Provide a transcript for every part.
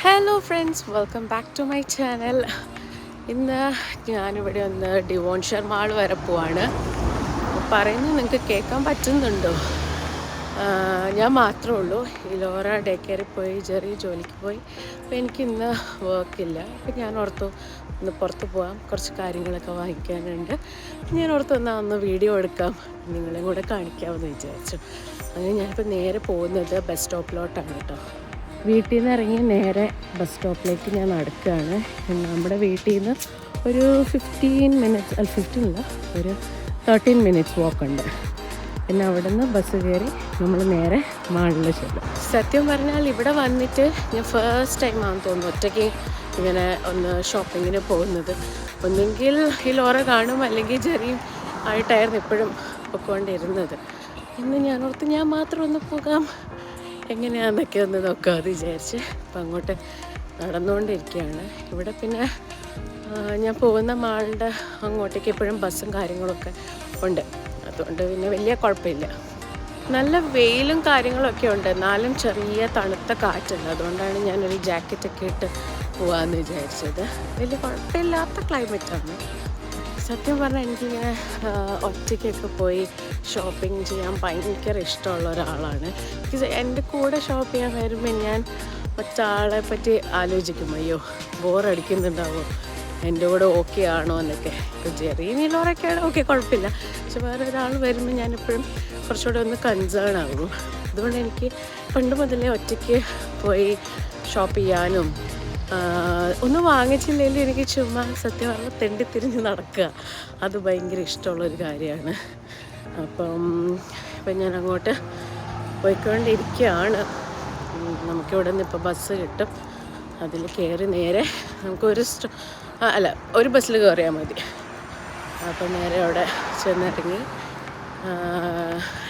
Hello friends, welcome back to my channel. ഇന്ന് ഞാനിവിടെ ഒന്ന് ഡിവോൺഷർ മാൾ വരെ പോവാണ്. പറയുന്നത് നിങ്ങൾക്ക് കേൾക്കാൻ പറ്റുന്നുണ്ടോ? ഞാൻ മാത്രമേ ഉള്ളൂ. ഈ ലോറ ഡേ കെയറിൽ പോയി, ചെറിയ ജോലിക്ക് പോയി. അപ്പോൾ എനിക്കിന്ന് വർക്കില്ല. അപ്പോൾ ഞാൻ ഓർത്തു ഒന്ന് പുറത്ത് പോകാം, കുറച്ച് കാര്യങ്ങളൊക്കെ വാങ്ങിക്കാനുണ്ട്. ഞാൻ ഓർത്തു ഒന്ന് വീഡിയോ എടുക്കാം, നിങ്ങളെയും കൂടെ കാണിക്കാമെന്ന് വിചാരിച്ചു. അങ്ങനെ ഞാനിപ്പോൾ നേരെ പോകുന്നത് ബസ് സ്റ്റോപ്പിലോട്ടാണ് കേട്ടോ. വീട്ടിൽ നിന്ന് ഇറങ്ങി നേരെ ബസ് സ്റ്റോപ്പിലേക്ക് ഞാൻ നടക്കുകയാണ്. നമ്മുടെ വീട്ടിൽ നിന്ന് ഒരു 13 മിനിറ്റ്സ് വാക്കുണ്ട്. പിന്നെ അവിടെ നിന്ന് ബസ് കയറി നമ്മൾ നേരെ മാളിൽ ചെല്ലും. സത്യം പറഞ്ഞാൽ ഇവിടെ വന്നിട്ട് ഞാൻ ഫസ്റ്റ് ടൈം ആണെന്ന് തോന്നുന്നു ഒറ്റയ്ക്ക് ഇങ്ങനെ ഒന്ന് ഷോപ്പിങ്ങിന് പോകുന്നത്. ഒന്നെങ്കിൽ ഈ ലോറ കാണും, അല്ലെങ്കിൽ ചെറിയും ആയിട്ടായിരുന്നു എപ്പോഴും പൊയ്ക്കൊണ്ടിരുന്നത്. ഇന്ന് ഞാൻ ഓർത്ത് ഞാൻ മാത്രം ഒന്ന് പോകാം, എങ്ങനെയാണെന്നൊക്കെ ഒന്ന് നോക്കാമെന്ന് വിചാരിച്ച് അപ്പം അങ്ങോട്ട് നടന്നുകൊണ്ടിരിക്കുകയാണ്. ഇവിടെ പിന്നെ ഞാൻ പോകുന്ന മാളിൻ്റെ അങ്ങോട്ടേക്ക് എപ്പോഴും ബസ്സും കാര്യങ്ങളൊക്കെ ഉണ്ട്. അതുകൊണ്ട് പിന്നെ വലിയ കുഴപ്പമില്ല. നല്ല വെയിലും കാര്യങ്ങളൊക്കെ ഉണ്ട്, എന്നാലും ചെറിയ തണുത്ത കാറ്റുണ്ട്. അതുകൊണ്ടാണ് ഞാനൊരു ജാക്കറ്റൊക്കെ ഇട്ട് പോകാമെന്ന് വിചാരിച്ചത്. വലിയ കുഴപ്പമില്ലാത്ത ക്ലൈമറ്റാണ്. സത്യം പറഞ്ഞാൽ എനിക്കിങ്ങനെ ഒറ്റയ്ക്കൊക്കെ പോയി ഷോപ്പിംഗ് ചെയ്യാൻ ഭയങ്കര ഇഷ്ടമുള്ള ഒരാളാണ്. എൻ്റെ കൂടെ ഷോപ്പ് ചെയ്യാൻ വരുമ്പോൾ ഞാൻ ഒറ്റാളെ പറ്റി ആലോചിക്കും, അയ്യോ ബോറടിക്കുന്നുണ്ടാവോ, എൻ്റെ കൂടെ ഓക്കെ ആണോ എന്നൊക്കെ. ഇപ്പോൾ ചെറിയ നീലോറൊക്കെയാണ് ഓക്കെ, കുഴപ്പമില്ല. പക്ഷെ വേറെ ഒരാൾ വരുമ്പോൾ ഞാനെപ്പോഴും കുറച്ചുകൂടെ ഒന്ന് കൺസേൺ ആകും. അതുകൊണ്ട് എനിക്ക് പണ്ട് മുതലേ ഒറ്റയ്ക്ക് പോയി ഷോപ്പ് ചെയ്യാനും ഒന്നും വാങ്ങിച്ചില്ലെങ്കിലും എനിക്ക് ചുമ്മാ സത്യം പറഞ്ഞാൽ തെണ്ടിത്തിരിഞ്ഞ് നടക്കുക, അത് ഭയങ്കര ഇഷ്ടമുള്ളൊരു കാര്യമാണ്. ഇപ്പം ഞാൻ അങ്ങോട്ട് പോയിക്കൊണ്ടിരിക്കുകയാണ്. നമുക്കിവിടെ നിന്ന് ഇപ്പോൾ ബസ് കിട്ടും, അതിൽ കയറി നേരെ നമുക്കൊരു ഒരു ബസ്സിൽ കയറിയാൽ മതി. അപ്പം നേരെ അവിടെ ചെന്നിറങ്ങി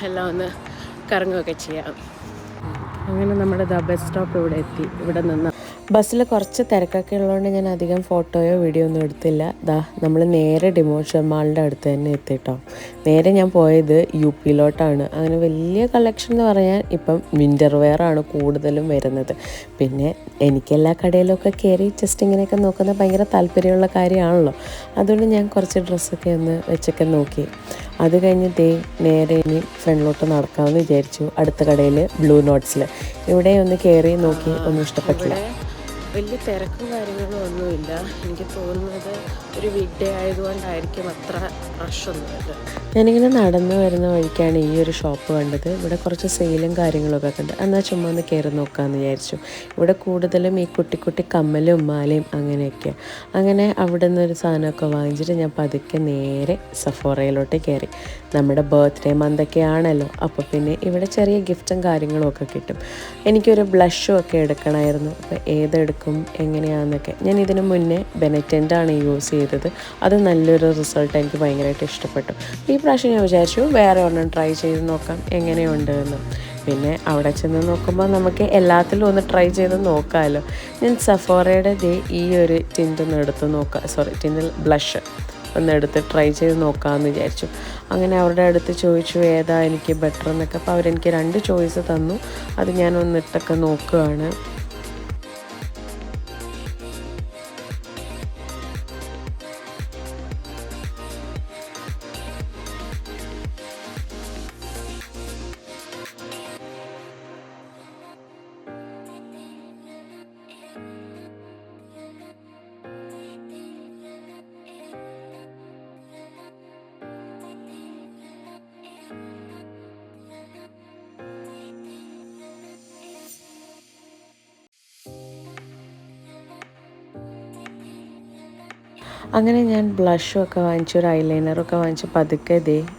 എല്ലാം ഒന്ന് കറങ്ങുകയൊക്കെ ചെയ്യാം. അങ്ങനെ നമ്മുടെ ബസ് സ്റ്റോപ്പ് ഇവിടെ എത്തി. ഇവിടെ നിന്ന് ബസ്സിൽ കുറച്ച് തിരക്കൊക്കെ ഉള്ളതുകൊണ്ട് ഞാൻ അധികം ഫോട്ടോയോ വീഡിയോ ഒന്നും എടുത്തില്ല. നമ്മൾ നേരെ ഡിവോൺഷർ മാളിൻ്റെ അടുത്ത് തന്നെ എത്തിട്ടോ. നേരെ ഞാൻ പോയത് UP-ലോട്ടാണ്. അങ്ങനെ വലിയ കളക്ഷൻ എന്ന് പറയാൻ ഇപ്പം വിൻ്റർ വെയർ ആണ് കൂടുതലും വരുന്നത്. പിന്നെ എനിക്കെല്ലാ കടയിലൊക്കെ കയറി ജസ്റ്റ് ഇങ്ങനെയൊക്കെ നോക്കുന്നത് ഭയങ്കര താല്പര്യമുള്ള കാര്യമാണല്ലോ. അതുകൊണ്ട് ഞാൻ കുറച്ച് ഡ്രസ്സൊക്കെ ഒന്ന് വെച്ചൊക്കെ നോക്കി. അത് കഴിഞ്ഞ് നേരെ ഇനി ഫ്രണ്ടിലോട്ട് നടക്കാമെന്ന് വിചാരിച്ചു. അടുത്ത കടയിൽ ബ്ലൂ നോട്ട്സിൽ ഇവിടെ ഒന്ന് കയറി നോക്കി, ഒന്നും ഇഷ്ടപ്പെട്ടില്ല. വലിയ തിരക്കും കാര്യങ്ങളും ഒന്നുമില്ല. എനിക്ക് തോന്നുന്നത് ഒരു വീക്ക് ഡേ ആയതുകൊണ്ടായിരിക്കും അത്ര റഷൊന്നുമില്ല. ഞാനിങ്ങനെ നടന്നു വരുന്ന വഴിക്കാണ് ഈ ഒരു ഷോപ്പ് കണ്ടത്. ഇവിടെ കുറച്ച് സെയിലും കാര്യങ്ങളൊക്കെ ഉണ്ട്. എന്നാൽ ചുമ്മാ ഒന്ന് കയറി നോക്കാമെന്ന് വിചാരിച്ചു. ഇവിടെ കൂടുതലും ഈ കുട്ടി കമ്മലും മാലയും അങ്ങനെയൊക്കെ. അങ്ങനെ അവിടെ നിന്നൊരു സാധനമൊക്കെ വാങ്ങിച്ചിട്ട് ഞാൻ പതുക്കെ നേരെ സഫോറയിലോട്ട് കയറി. നമ്മുടെ ബർത്ത്ഡേ മന്തൊക്കെ ആണല്ലോ, അപ്പോൾ പിന്നെ ഇവിടെ ചെറിയ ഗിഫ്റ്റും കാര്യങ്ങളും ഒക്കെ കിട്ടും. എനിക്കൊരു ബ്ലഷും ഒക്കെ എടുക്കണമായിരുന്നു. അപ്പോൾ ഏതെടുക്കും എങ്ങനെയാണെന്നൊക്കെ. ഞാൻ ഇതിനു മുന്നേ ബെനറ്റൻ്റാണ് യൂസ് ചെയ്തത്. അത് നല്ലൊരു റിസൾട്ട് എനിക്ക് ഭയങ്കരമായിട്ട് ഇഷ്ടപ്പെട്ടു. ഈ പ്രാവശ്യം ഞാൻ വിചാരിച്ചു വേറെ ഒരെണ്ണം ട്രൈ ചെയ്ത് നോക്കാം എങ്ങനെയുണ്ട് എന്ന്. പിന്നെ അവിടെ ചെന്ന് നോക്കുമ്പോൾ നമുക്ക് എല്ലാത്തിലും ഒന്ന് ട്രൈ ചെയ്ത് നോക്കാമല്ലോ. ഞാൻ സഫോറയുടെ ഈ ഒരു ടിൻറ്റിൽ ബ്ലഷ് ഒന്നെടുത്ത് ട്രൈ ചെയ്ത് നോക്കാമെന്ന് വിചാരിച്ചു. അങ്ങനെ അവരുടെ അടുത്ത് ചോദിച്ചു ഏതാ എനിക്ക് ബെറ്റർ എന്നൊക്കെ. അപ്പോൾ അവരെനിക്ക് 2 ചോയ്സ് തന്നു. അത് ഞാൻ ഒന്നിട്ടൊക്കെ നോക്കുകയാണ്. അങ്ങനെ ഞാൻ ബ്ലഷും ഒക്കെ വാങ്ങിച്ചു, ഒരു ഐലൈനറൊക്കെ വാങ്ങിച്ചു. പതുക്കെ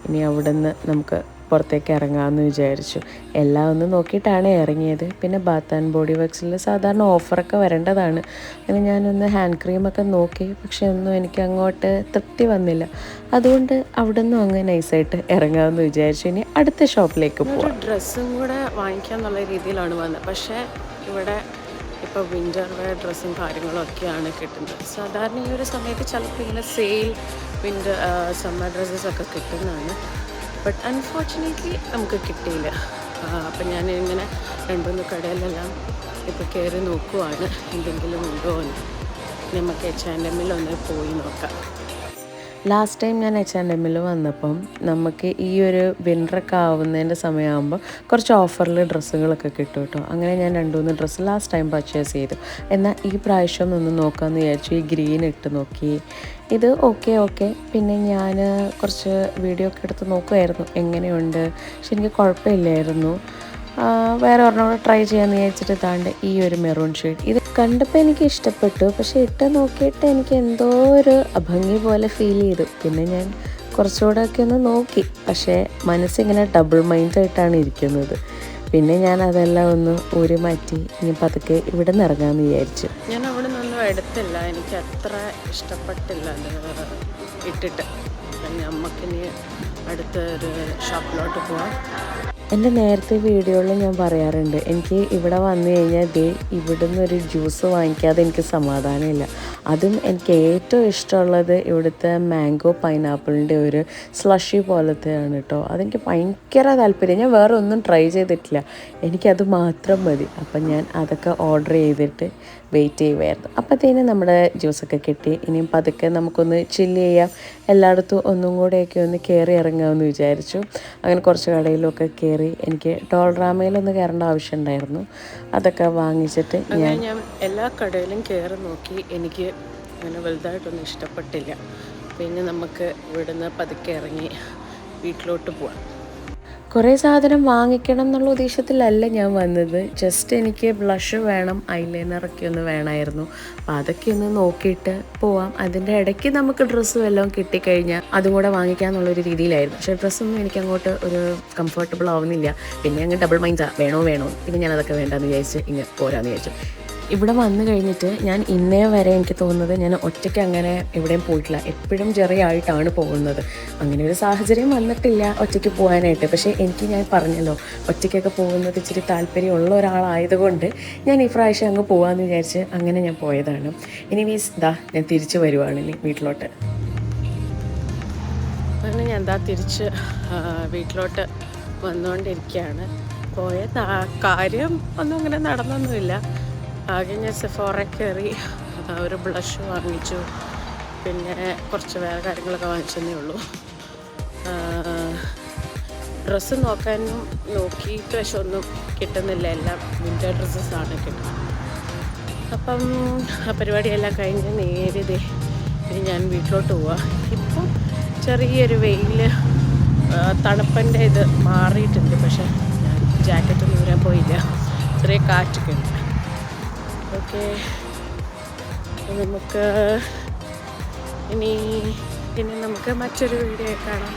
ഇനി അവിടെ നിന്ന് നമുക്ക് പുറത്തേക്ക് ഇറങ്ങാമെന്ന് വിചാരിച്ചു. എല്ലാം ഒന്ന് നോക്കിയിട്ടാണ് ഇറങ്ങിയത്. പിന്നെ ബാത്ത് ആൻഡ് ബോഡി വർക്സിൽ സാധാരണ ഓഫറൊക്കെ വരേണ്ടതാണ്. അങ്ങനെ ഞാനൊന്ന് ഹാൻഡ് ക്രീമൊക്കെ നോക്കി, പക്ഷെ ഒന്നും എനിക്ക് അങ്ങോട്ട് തൃപ്തി വന്നില്ല. അതുകൊണ്ട് അവിടെ നിന്നും അങ്ങ് നൈസായിട്ട് ഇറങ്ങാമെന്ന് വിചാരിച്ചു. ഇനി അടുത്ത ഷോപ്പിലേക്ക് പോകാം. ഡ്രസ്സും കൂടെ വാങ്ങിക്കാമെന്നുള്ള രീതിയിലാണ് വന്നത്. പക്ഷേ ഇവിടെ ഇപ്പോൾ വിൻ്റർ വെയർ ഡ്രസ്സും കാര്യങ്ങളും ഒക്കെയാണ് കിട്ടുന്നത്. സാധാരണ ഈ ഒരു സമയത്ത് ചിലപ്പോൾ ഇങ്ങനെ സെയിൽ സമ്മർ ഡ്രസ്സസൊക്കെ കിട്ടുന്നതാണ്. ബട്ട് അൺഫോർച്ചുനേറ്റ്ലി നമുക്ക് കിട്ടിയില്ല. അപ്പം ഞാനിങ്ങനെ 2-3 കടയിലെല്ലാം ഇപ്പോൾ കയറി നോക്കുവാണ് എന്തെങ്കിലും ഉണ്ടോ എന്ന്. നമുക്ക് H&M ഒന്ന് പോയി നോക്കാം. ലാസ്റ്റ് ടൈം ഞാൻ H&M വന്നപ്പം നമുക്ക് ഈ ഒരു വിൻ്ററൊക്കെ ആവുന്നതിൻ്റെ സമയമാകുമ്പോൾ കുറച്ച് ഓഫറിൽ ഡ്രസ്സുകളൊക്കെ കിട്ടും കേട്ടോ. അങ്ങനെ ഞാൻ 2-3 ഡ്രസ്സ് ലാസ്റ്റ് ടൈം പർച്ചേസ് ചെയ്തു. എന്നാൽ ഈ പ്രാവശ്യം ഒന്ന് നോക്കാമെന്ന് വിചാരിച്ചു. ഈ ഗ്രീൻ ഇട്ട് നോക്കി, ഇത് ഓക്കെ. പിന്നെ ഞാൻ കുറച്ച് വീഡിയോ ഒക്കെ എടുത്ത് നോക്കുമായിരുന്നു എങ്ങനെയുണ്ട്. പക്ഷെ എനിക്ക് കുഴപ്പമില്ലായിരുന്നു. വേറെ ഒരെണ്ണം ട്രൈ ചെയ്യാമെന്ന് വിചാരിച്ചിട്ട് താണ്ട് ഈ ഒരു മെറൂൺ ഷെയ്ഡ് ഇത് കണ്ടപ്പോൾ എനിക്ക് ഇഷ്ടപ്പെട്ടു. പക്ഷേ ഇട്ട് നോക്കിയിട്ട് എനിക്ക് എന്തോ ഒരു അഭംഗി പോലെ ഫീൽ ചെയ്തു. പിന്നെ ഞാൻ കുറച്ചുകൂടെ ഒക്കെ ഒന്ന് നോക്കി. പക്ഷേ മനസ്സിങ്ങനെ ഡബിൾ മൈൻഡായിട്ടാണ് ഇരിക്കുന്നത്. പിന്നെ ഞാൻ അതെല്ലാം ഒന്ന് ഊരി മാറ്റി ഇനി പതുക്കെ ഇവിടെ നിന്ന് ഇറങ്ങാമെന്ന് വിചാരിച്ചു. ഞാൻ അവിടെ നിന്നൊന്നും എടുത്തില്ല, എനിക്ക് അത്ര ഇഷ്ടപ്പെട്ടില്ല അത് ഇട്ടിട്ട്. നമുക്കിനി അടുത്തൊരു ഷോപ്പിലോട്ട് പോവാം. എൻ്റെ നേരത്തെ വീഡിയോയിൽ ഞാൻ പറയാറുണ്ട്, എനിക്ക് ഇവിടെ വന്നു കഴിഞ്ഞാൽ ഇവിടുന്ന് ഒരു ജ്യൂസ് വാങ്ങിക്കാതെ എനിക്ക് സമാധാനമില്ല. അതും എനിക്ക് ഏറ്റവും ഇഷ്ടമുള്ളത് ഇവിടുത്തെ മാംഗോ പൈനാപ്പിളിൻ്റെ ഒരു സ്ലഷി പോലത്തെയാണ് കേട്ടോ. അതെനിക്ക് ഭയങ്കര താല്പര്യം. ഞാൻ വേറെ ഒന്നും ട്രൈ ചെയ്തിട്ടില്ല, എനിക്കത് മാത്രം മതി. അപ്പം ഞാൻ അതൊക്കെ ഓർഡർ ചെയ്തിട്ട് വെയിറ്റ് ചെയ്യുമായിരുന്നു. അപ്പോഴത്തേനും നമ്മുടെ ജ്യൂസൊക്കെ കിട്ടി. ഇനിയും പതുക്കെ നമുക്കൊന്ന് ചില്ല് ചെയ്യാം, എല്ലായിടത്തും ഒന്നും കൂടെയൊക്കെ ഒന്ന് കയറി ഇറങ്ങാമെന്ന് വിചാരിച്ചു. അങ്ങനെ കുറച്ച് കടയിലൊക്കെ കയറി. എനിക്ക് ഡോൾറാമയിലൊന്ന് കയറേണ്ട ആവശ്യമുണ്ടായിരുന്നു. അതൊക്കെ വാങ്ങിച്ചിട്ട് ഞാൻ എല്ലാ കടയിലും കയറി നോക്കി. എനിക്ക് അങ്ങനെ വലുതായിട്ടൊന്നും ഇഷ്ടപ്പെട്ടില്ല. പിന്നെ നമുക്ക് ഇവിടുന്ന് പതുക്കെ ഇറങ്ങി വീട്ടിലോട്ട് പോവാം. കുറേ സാധനം വാങ്ങിക്കണം എന്നുള്ള ഉദ്ദേശത്തിലല്ല ഞാൻ വന്നത്. ജസ്റ്റ് എനിക്ക് ബ്ലഷ് വേണം, ഐലൈനറൊക്കെ ഒന്ന് വേണമായിരുന്നു. അപ്പോൾ അതൊക്കെ ഒന്ന് നോക്കിയിട്ട് പോവാം. അതിൻ്റെ ഇടയ്ക്ക് നമുക്ക് ഡ്രസ്സ് വല്ലതും കിട്ടിക്കഴിഞ്ഞാൽ അതും കൂടെ വാങ്ങിക്കാമെന്നുള്ളൊരു രീതിയിലായിരുന്നു. പക്ഷേ ഡ്രസ്സൊന്നും എനിക്കങ്ങോട്ട് ഒരു കംഫർട്ടബിൾ ആവുന്നില്ല. പിന്നെ അങ്ങ് ഡബിൾ മൈൻഡാണ്, വേണോ. പിന്നെ ഞാൻ അതൊക്കെ വേണ്ടാന്ന് വിചാരിച്ച് ഇങ്ങനെ പോരാന്ന് വിചാരിച്ചു. ഇവിടെ വന്നു കഴിഞ്ഞിട്ട് ഞാൻ ഇന്നേ വരെ എനിക്ക് തോന്നുന്നത് ഞാൻ ഒറ്റയ്ക്ക് അങ്ങനെ എവിടെയും പോയിട്ടില്ല. എപ്പോഴും ചെറിയായിട്ടാണ് പോകുന്നത്. അങ്ങനെ ഒരു സാഹചര്യം വന്നിട്ടില്ല ഒറ്റയ്ക്ക് പോകാനായിട്ട്. പക്ഷേ ഞാൻ പറഞ്ഞല്ലോ, ഒറ്റയ്ക്കൊക്കെ പോകുന്നത് ഇച്ചിരി താല്പര്യമുള്ള ഒരാളായതുകൊണ്ട് ഞാൻ ഈ പ്രാവശ്യം അങ്ങ് പോകാമെന്ന് വിചാരിച്ച് അങ്ങനെ ഞാൻ പോയതാണ്. ഇനി ഞാൻ തിരിച്ച് വരുവാണ് ഇനി വീട്ടിലോട്ട്. അങ്ങനെ ഞാൻ തിരിച്ച് വീട്ടിലോട്ട് വന്നുകൊണ്ടിരിക്കുകയാണ്. പോയ കാര്യം ഒന്നും അങ്ങനെ നടന്നൊന്നുമില്ല. ആകെ ഞാൻ സെഫോറ കയറി ഒരു ബ്ലഷ് വാങ്ങിച്ചു. പിന്നെ കുറച്ച് വേറെ കാര്യങ്ങളൊക്കെ വാങ്ങിച്ചതേ ഉള്ളൂ. ഡ്രസ്സ് നോക്കാനും നോക്കിയിട്ട് പക്ഷെ ഒന്നും കിട്ടുന്നില്ല. എല്ലാം വിൻ്റർ ഡ്രസ്സസാണ് കിട്ടുന്നത്. അപ്പം ആ പരിപാടിയെല്ലാം കഴിഞ്ഞ് നേരെ ഇനി ഞാൻ വീട്ടിലോട്ട് പോവാം. ഇപ്പം ചെറിയൊരു വെയിൽ, തണുപ്പിൻ്റെ ഇത് മാറിയിട്ടുണ്ട്. പക്ഷേ ഞാൻ ജാക്കറ്റൊന്നും ഊരാൻ പോയില്ല, ചെറിയ കാറ്റൊക്കെ ഉണ്ട്. ഓക്കെ, നമുക്ക് ഇനി നമുക്ക് മറ്റൊരു വീഡിയോ കാണാം.